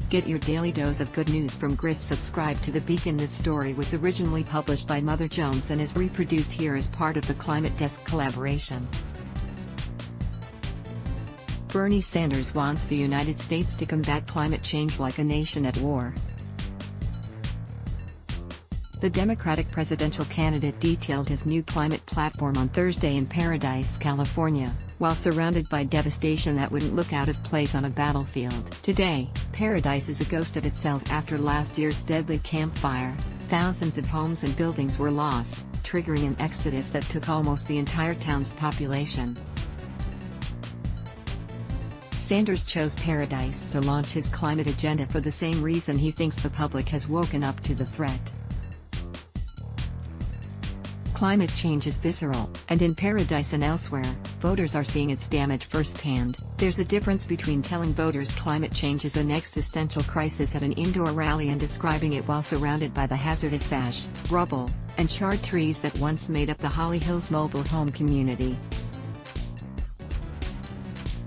Get your daily dose of good news from Gris. Subscribe to The Beacon. This story was originally published by Mother Jones and is reproduced here as part of the Climate Desk collaboration. Bernie Sanders wants the United States to combat climate change like a nation at war. The Democratic presidential candidate detailed his new climate platform on Thursday in Paradise, California, while surrounded by devastation that wouldn't look out of place on a battlefield. Today, Paradise is a ghost of itself after last year's deadly Camp Fire. Thousands of homes and buildings were lost, triggering an exodus that took almost the entire town's population. Sanders chose Paradise to launch his climate agenda for the same reason he thinks the public has woken up to the threat. Climate change is visceral, and in Paradise and elsewhere, voters are seeing its damage firsthand. There's a difference between telling voters climate change is an existential crisis at an indoor rally and describing it while surrounded by the hazardous ash, rubble, and charred trees that once made up the Holly Hills mobile home community.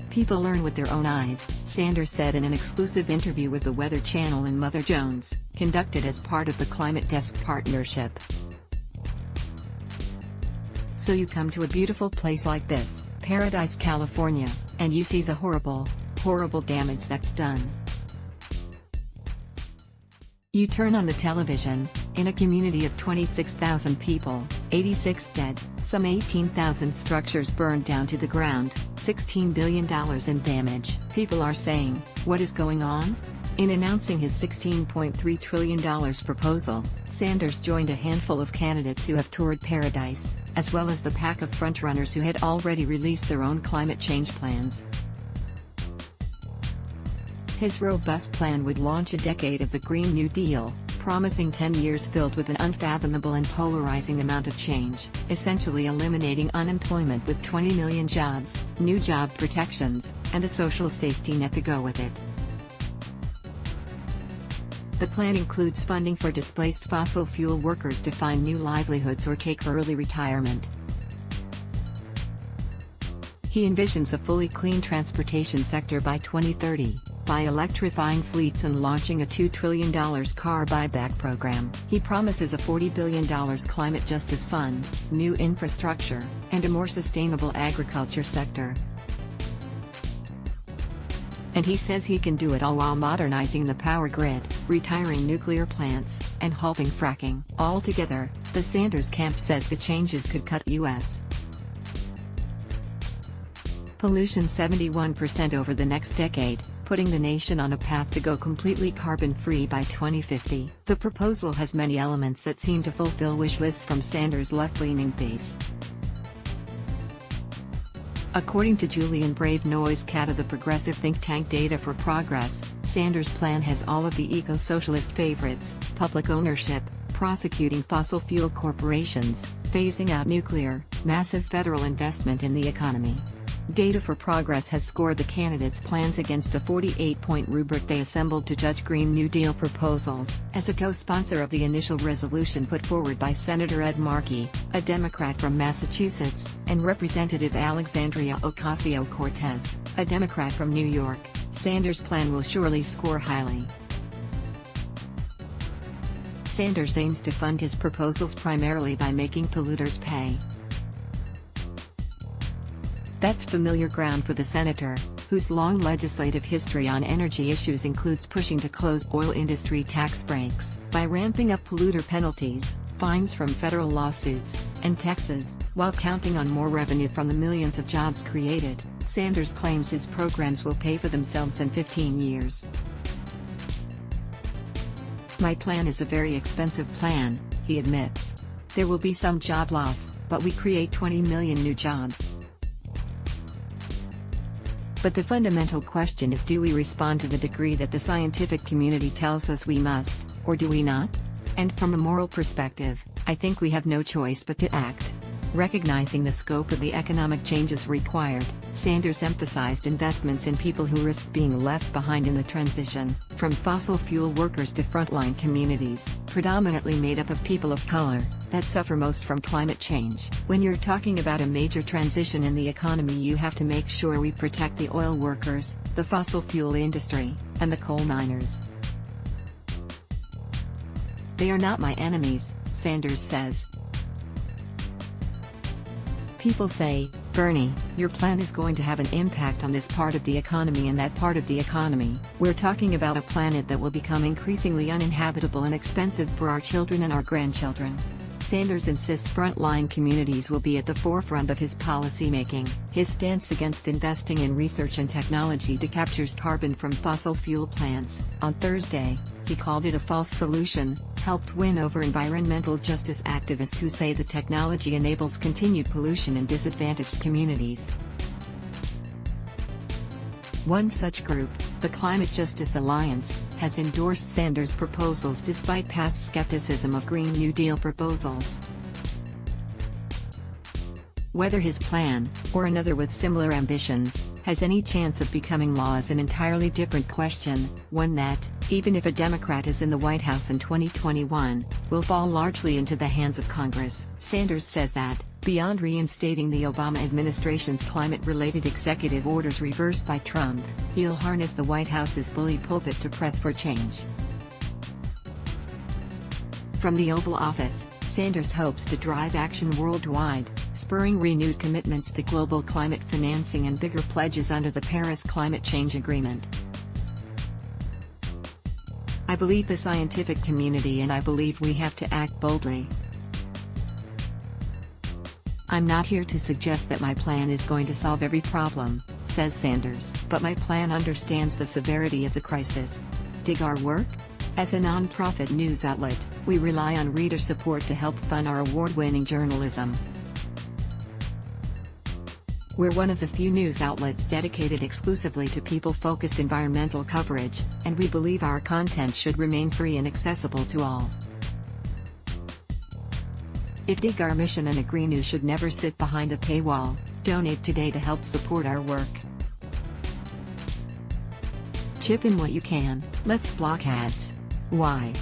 People learn with their own eyes, Sanders said in an exclusive interview with the Weather Channel and Mother Jones, conducted as part of the Climate Desk partnership. So you come to a beautiful place like this, Paradise, California, and you see the horrible, horrible damage that's done. You turn on the television, in a community of 26,000 people, 86 dead, some 18,000 structures burned down to the ground, $16 billion in damage. People are saying, what is going on? In announcing his $16.3 trillion proposal, Sanders joined a handful of candidates who have toured Paradise, as well as the pack of frontrunners who had already released their own climate change plans. His robust plan would launch a decade of the Green New Deal, promising 10 years filled with an unfathomable and polarizing amount of change, essentially eliminating unemployment with 20 million jobs, new job protections, and a social safety net to go with it. The plan includes funding for displaced fossil fuel workers to find new livelihoods or take early retirement. He envisions a fully clean transportation sector by 2030, by electrifying fleets and launching a $2 trillion car buyback program. He promises a $40 billion climate justice fund, new infrastructure, and a more sustainable agriculture sector. And he says he can do it all while modernizing the power grid, retiring nuclear plants, and halting fracking. Altogether, the Sanders camp says the changes could cut U.S. pollution 71% over the next decade, putting the nation on a path to go completely carbon-free by 2050. The proposal has many elements that seem to fulfill wish lists from Sanders' left-leaning base. According to Julian Brave Noiscat of the progressive think tank Data for Progress, Sanders' plan has all of the eco-socialist favorites: public ownership, prosecuting fossil fuel corporations, phasing out nuclear, massive federal investment in the economy. Data for Progress has scored the candidates' plans against a 48-point rubric they assembled to judge Green New Deal proposals. As a co-sponsor of the initial resolution put forward by Senator Ed Markey, a Democrat from Massachusetts, and Representative Alexandria Ocasio-Cortez, a Democrat from New York, Sanders' plan will surely score highly. Sanders aims to fund his proposals primarily by making polluters pay. That's familiar ground for the senator, whose long legislative history on energy issues includes pushing to close oil industry tax breaks. By ramping up polluter penalties, fines from federal lawsuits, and taxes, while counting on more revenue from the millions of jobs created, Sanders claims his programs will pay for themselves in 15 years. My plan is a very expensive plan, he admits. There will be some job loss, but we create 20 million new jobs. But the fundamental question is, do we respond to the degree that the scientific community tells us we must, or do we not? And from a moral perspective, I think we have no choice but to act. Recognizing the scope of the economic changes required, Sanders emphasized investments in people who risk being left behind in the transition, from fossil fuel workers to frontline communities, predominantly made up of people of color, that suffer most from climate change. When you're talking about a major transition in the economy, you have to make sure we protect the oil workers, the fossil fuel industry, and the coal miners. They are not my enemies, Sanders says. People say, Bernie, your plan is going to have an impact on this part of the economy and that part of the economy. We're talking about a planet that will become increasingly uninhabitable and expensive for our children and our grandchildren. Sanders insists frontline communities will be at the forefront of his policymaking. His stance against investing in research and technology to capture carbon from fossil fuel plants, on Thursday, he called it a false solution, helped win over environmental justice activists who say the technology enables continued pollution in disadvantaged communities. One such group, the Climate Justice Alliance, has endorsed Sanders' proposals despite past skepticism of Green New Deal proposals. Whether his plan, or another with similar ambitions, has any chance of becoming law is an entirely different question, one that, even if a Democrat is in the White House in 2021, will fall largely into the hands of Congress. Sanders says that, beyond reinstating the Obama administration's climate-related executive orders reversed by Trump, he'll harness the White House's bully pulpit to press for change. From the Oval Office, Sanders hopes to drive action worldwide, spurring renewed commitments to global climate financing and bigger pledges under the Paris Climate Change Agreement. I believe the scientific community and I believe we have to act boldly. I'm not here to suggest that my plan is going to solve every problem, says Sanders, but my plan understands the severity of the crisis. Dig our work? As a non-profit news outlet, we rely on reader support to help fund our award-winning journalism. We're one of the few news outlets dedicated exclusively to people-focused environmental coverage, and we believe our content should remain free and accessible to all. If dig our mission and agree news should never sit behind a paywall, donate today to help support our work. Chip in what you can, let's block ads. Why?